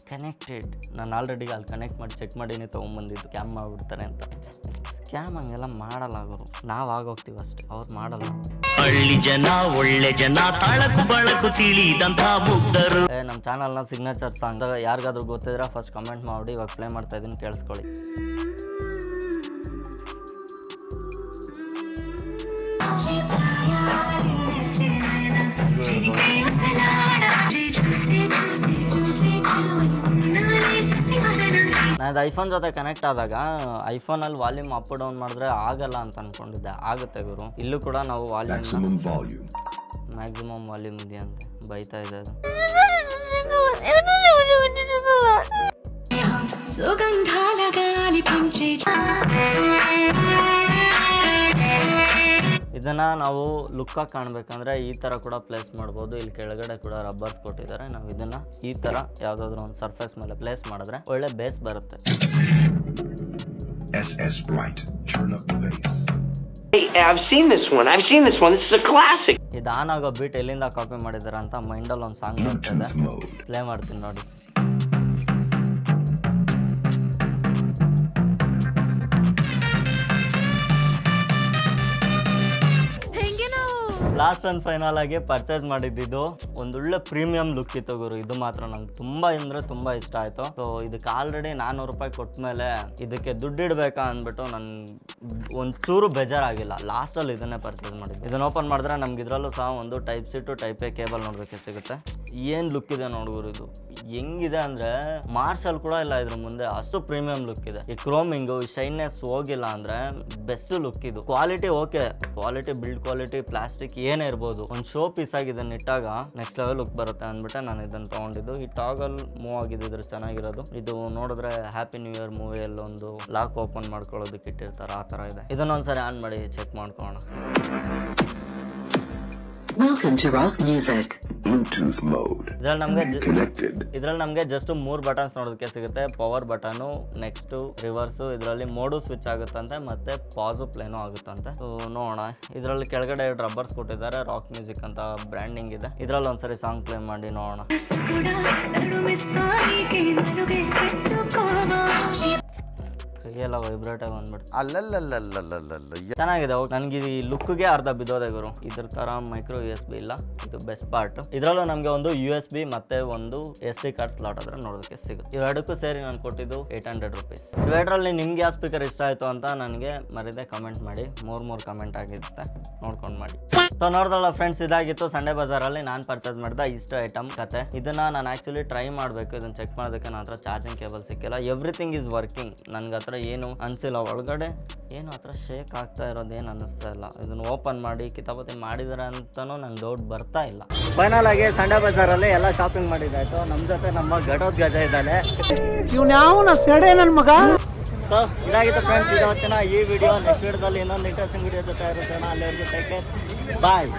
connected. ನಾನು ಆಲ್ರೆಡಿ ಅಲ್ಲಿ ಕನೆಕ್ಟ್ ಮಾಡಿ ಚೆಕ್ ಮಾಡೀನಿ, ತೊಗೊಂಬಂದಿದ್ದು. ಸ್ಕ್ಯಾಮ್ ಮಾಡಿಬಿಡ್ತಾರೆ ಅಂತ. ಸ್ಕ್ಯಾಮ್ ಹಂಗೆಲ್ಲ ಮಾಡಲ್ಲ ಅವರು, ನಾವು ಆಗೋಗ್ತೀವಿ ಅಷ್ಟೇ, ಅವ್ರು ಮಾಡಲ್ಲ. ಹಳ್ಳಿ ಜನ ಒಳ್ಳೆ ಜನ, ತಾಳಕು ಬಳಕು ತಿಳಿದಂಥ ಮುಗ್ಧರು. ನಮ್ಮ ಚಾನಲ್ನ ಸಿಗ್ನೇಚರ್ ಸಾಂಗ್ ಯಾರಿಗಾದ್ರೂ ಗೊತ್ತಿದ್ರೆ ಫಸ್ಟ್ ಕಮೆಂಟ್ ಮಾಡಿ. ಇವಾಗ ಪ್ಲೇ ಮಾಡ್ತಾ ಇದ್ದೀನಿ, ಕೇಳಿಸ್ಕೊಳ್ಳಿ. ನಾನು ಐಫೋನ್ ಜೊತೆ ಕನೆಕ್ಟ್ ಆದಾಗ ಐಫೋನಲ್ಲಿ ವಾಲ್ಯೂಮ್ ಅಪ್ ಡೌನ್ ಮಾಡಿದ್ರೆ ಆಗಲ್ಲ ಅಂತ ಅನ್ಕೊಂಡಿದ್ದೆ. ಆಗುತ್ತೆ ಗುರು. ಇಲ್ಲೂ ಕೂಡ ನಾವು ಮ್ಯಾಕ್ಸಿಮಮ್ ವಾಲ್ಯೂಮ್ ಇದೆ ಅಂತ ಬೈತಾ ಇದೆ ಅದು. ಇದನ್ನು ನಾವು ಲುಕ್ಕಾಗಿ ಕಾಣಬೇಕಂದ್ರೆ ಈ ಥರ ಕೂಡ ಪ್ಲೇಸ್ ಮಾಡ್ಬೋದು. ಇಲ್ಲಿ ಕೆಳಗಡೆ ಕೂಡ ರಬ್ಬರ್ಸ್ ಕೊಟ್ಟಿದ್ದಾರೆ. ನಾವು ಇದನ್ನು ಈ ಥರ ಯಾವುದಾದ್ರೂ ಒಂದು ಸರ್ಫೇಸ್ ಮೇಲೆ ಪ್ಲೇಸ್ ಮಾಡಿದ್ರೆ ಒಳ್ಳೆ ಬೇಸ್ ಬರುತ್ತೆ. SS Bright, turn up the bass. Hey, I've seen this one. This is a classic. ಇದು ಆನ್ ಆಗೋ ಬೀಟ್ ಎಲ್ಲಿಂದ ಕಾಪಿ ಮಾಡಿದ್ದಾರೆ ಅಂತ ಮೈಂಡಲ್ಲಿ ಒಂದು ಸಾಂಗ್ ಬರ್ತಿದೆ, ಪ್ಲೇ ಮಾಡ್ತೀನಿ ನೋಡಿ. ಲಾಸ್ಟ್ ಆ್ಯಂಡ್ ಫೈನಲ್ ಆಗಿ ಪರ್ಚೇಸ್ ಮಾಡಿದ್ದು ಒಂದೊಳ್ಳೆ ಪ್ರೀಮಿಯಂ ಲುಕ್ ಇತ್ತು ಗುರು. ಇದು ಮಾತ್ರ ನಂಗೆ ತುಂಬ ಅಂದರೆ ತುಂಬ ಇಷ್ಟ ಆಯಿತು. ಸೊ ಇದಕ್ಕೆ ಆಲ್ರೆಡಿ 400 ರೂಪಾಯಿ ಕೊಟ್ಟ ಮೇಲೆ ಇದಕ್ಕೆ ದುಡ್ಡು ಇಡಬೇಕಾ ಅಂದ್ಬಿಟ್ಟು ನಾನು ಒಂಚೂರು ಬೇಜಾರಾಗಿಲ್ಲ. ಲಾಸ್ಟಲ್ಲಿ ಇದನ್ನೇ ಪರ್ಚೇಸ್ ಮಾಡಿದ್ದು. ಇದನ್ನು ಓಪನ್ ಮಾಡಿದ್ರೆ ನಮ್ಗೆ ಇದರಲ್ಲೂ ಸಹ ಒಂದು Type-C to Type-A ಕೇಬಲ್ ನೋಡೋದಕ್ಕೆ ಸಿಗುತ್ತೆ. ಏನು ಲುಕ್ ಇದೆ ನೋಡ್ಗುರು. ಇದು ಹೆಂಗಿದೆ ಅಂದರೆ ಮಾರ್ಷಲ್ ಕೂಡ ಇಲ್ಲ ಇದ್ರ ಮುಂದೆ, ಅಷ್ಟು ಪ್ರೀಮಿಯಂ ಲುಕ್ ಇದೆ. ಈ ಕ್ರೋಮಿಂಗು ಶೈನೆಸ್ ಹೋಗಿಲ್ಲ ಅಂದರೆ ಬೆಸ್ಟ್ ಲುಕ್ ಇದು. Quality okay, quality build quality plastic ಏನೇ ಇರ್ಬೋದು, ಒಂದು ಶೋ ಪೀಸ್ ಆಗಿ ಇದನ್ನ ಇಟ್ಟಾಗ ನೆಕ್ಸ್ಟ್ ಲೆವೆಲ್ ಲುಕ್ ಬರುತ್ತೆ ಅಂದ್ಬಿಟ್ಟೆ ನಾನು ಇದನ್ನು ತೊಗೊಂಡಿದ್ದು. ಈ ಟಾಗಲ್ ಮೂವ್ ಆಗಿದ್ದಿದ್ರೆ ಚೆನ್ನಾಗಿರೋದು. ಇದು ನೋಡಿದ್ರೆ ಹ್ಯಾಪಿ ನ್ಯೂ ಇಯರ್ ಮೂವಿಯಲ್ಲಿ ಒಂದು ಲಾಕ್ ಓಪನ್ ಮಾಡ್ಕೊಳ್ಳೋದಕ್ಕೆ ಇಟ್ಟಿರ್ತಾರೆ, ಆ ಥರ ಇದೆ. ಇದನ್ನೊಂದ್ಸರಿ ಆನ್ ಮಾಡಿ ಚೆಕ್ ಮಾಡ್ಕೊಳ್ಳೋಣ. Welcome to rock music. Bluetooth mode connected. ಇದ್ರಲ್ಲಿ ನಮಗೆ ಜಸ್ಟ್ 3 ಬಟನ್ಸ್ ನೋಡೋದಕ್ಕೆ ಸಿಗುತ್ತೆ. ಪವರ್ ಬಟನು, ನೆಕ್ಸ್ಟ್ ರಿವರ್ಸು, ಇದರಲ್ಲಿ ಮೋಡು ಸ್ವಿಚ್ ಆಗುತ್ತಂತೆ, ಮತ್ತೆ ಪಾಸು ಪ್ಲೇನೂ ಆಗುತ್ತಂತೆ. ನೋಡೋಣ. ಇದರಲ್ಲಿ ಕೆಳಗಡೆ ರಬ್ಬರ್ಸ್ ಕೊಟ್ಟಿದ್ದಾರೆ, ರಾಕ್ ಮ್ಯೂಸಿಕ್ ಅಂತ ಬ್ರ್ಯಾಂಡಿಂಗ್ ಇದೆ. ಇದರಲ್ಲಿ ಒಂದ್ಸರಿ ಸಾಂಗ್ ಪ್ಲೇ ಮಾಡಿ ನೋಡೋಣ. ಕೈಯೆಲ್ಲ ವೈಬ್ರೇಟ್ ಆಗಿ ಬಂದ್ಬಿಟ್ಟು ಚೆನ್ನಾಗಿದೆ. ನನಗೆ ಈ ಲುಕ್ಗೆ ಅರ್ಧ ಬಿದ್ದೋದೆ ಗುರು. ಇದ್ರ ತರ ಮೈಕ್ರೋ USB ಇಲ್ಲ, ಇದು ಬೆಸ್ಟ್ ಪಾರ್ಟ್. ಇದರಲ್ಲೂ ನಮಗೆ ಒಂದು USB ಮತ್ತೆ ಒಂದು SD ಕಾರ್ಡ್ ಸ್ಲಾಟ್ ಆದ್ರೆ ನೋಡೋದಕ್ಕೆ ಸಿಗುತ್ತೆ. ಇವೆರಡಕ್ಕೂ ಸೇರಿ ನಾನು ಕೊಟ್ಟಿದ್ದು 800 ರೂಪೀಸ್. ಇವೆರಡರಲ್ಲಿ ನಿಮ್ಗೆ ಯಾವ ಸ್ಪೀಕರ್ ಇಷ್ಟ ಆಯಿತು ಅಂತ ನನಗೆ ಮರಿದೆ ಕಮೆಂಟ್ ಮಾಡಿ. ಮೂರು ಕಮೆಂಟ್ ಆಗಿರುತ್ತೆ, ನೋಡ್ಕೊಂಡು ಮಾಡಿ. ಸೊ ನೋಡ್ದಲ್ಲ ಫ್ರೆಂಡ್ಸ್, ಇದಾಗಿತ್ತು ಸಂಡೇ ಬಜಾರಲ್ಲಿ ನಾನು ಪರ್ಚೇಸ್ ಮಾಡಿದ ಇಷ್ಟು ಐಟಮ್ ಕತೆ. ಇದನ್ನ ನಾನು ಆ್ಯಕ್ಚುಲಿ ಟ್ರೈ ಮಾಡಬೇಕು. ಇದನ್ನು ಚೆಕ್ ಮಾಡೋದಕ್ಕೆ ನನ್ನ ಹತ್ರ ಚಾರ್ಜಿಂಗ್ ಕೇಬಲ್ ಸಿಕ್ಕಿಲ್ಲ. Everything is working. ನನಗೆ ಹತ್ರ ಏನು ಅನಿಸಿಲ್ಲ. ಒಳಗಡೆ ಏನು ಹತ್ರ ಶೇಕ್ ಆಗ್ತಾ ಇರೋದೇನು ಅನ್ನಿಸ್ತಾ ಇಲ್ಲ. ಇದನ್ನು ಓಪನ್ ಮಾಡಿ ಕಿತಾಪತಿ ಮಾಡಿದಾರೆ ಅಂತಲೂ ನಂಗೆ ಡೌಟ್ ಬರ್ತಾ ಇಲ್ಲ. ಫೈನಲ್ ಆಗಿ ಸಂಡೇ ಬಜಾರಲ್ಲಿ ಎಲ್ಲ ಶಾಪಿಂಗ್ ಮಾಡಿದ್ದಾಯ್ತು. ನಮ್ಮ ಜೊತೆ ನಮ್ಮ ಗಡೋದ್ ಗಜ ಇದ್ದಾನೆ. ಸೊ ಇದಾಗಿತ್ತು ಫ್ರೆಂಡ್ಸ್ ಇವತ್ತಿನ ಈ ವಿಡಿಯೋ. ನೆಕ್ಸ್ಟ್ ವಿಡಿಯೋದಲ್ಲಿ ಇನ್ನೊಂದು ಇಂಟ್ರೆಸ್ಟಿಂಗ್ ವಿಡಿಯೋ ಜೊತೆ ಇರುತ್ತೆ. ಅಲ್ಲಿವರೆಗೂ ಟೇಕ್ ಕೇರ್, ಬಾಯ್.